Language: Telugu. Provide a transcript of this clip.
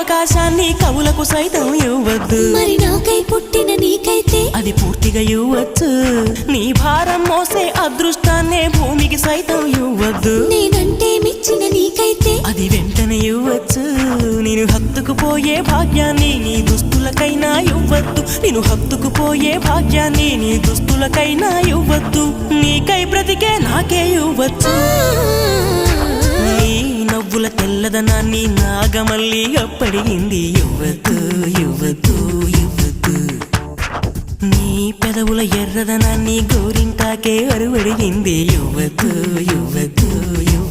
అవకాశాన్ని కవులకు సైతం ఇవ్వద్దు. మరి నాకై పుట్టిన నీకైతే అది పూర్తిగా ఇవ్వచ్చు. నీ భారం మోసే అదృష్టాన్నే భూమికి సైతం ఇవ్వద్దు. నేనంటే మెచ్చిన నీకైతే అది వెంటనే ఇవ్వచ్చు. నేను హత్తుకుపోయే భాగ్యాన్ని నీ దుస్తులకైనా ఇవ్వద్దు. నేను హత్తుకుపోయే భాగ్యాన్ని నీ దుస్తులకైనా ఇవ్వద్దు. నీకై బ్రతికే నాకే ఇవ్వచ్చు. నీ నవ్వుల తెల్లదనాన్ని నాగమల్లి అప్పడిగింది. ఇవ్వద్దు ఇవ్వద్దు ఇవ్వద్దు. నీ పెదవుల ఎర్రదనాన్ని గోరింటాకే అరువడిగింది. ఇవ్వద్దు ఇవ్వద్దు ఇవ్వద్దు.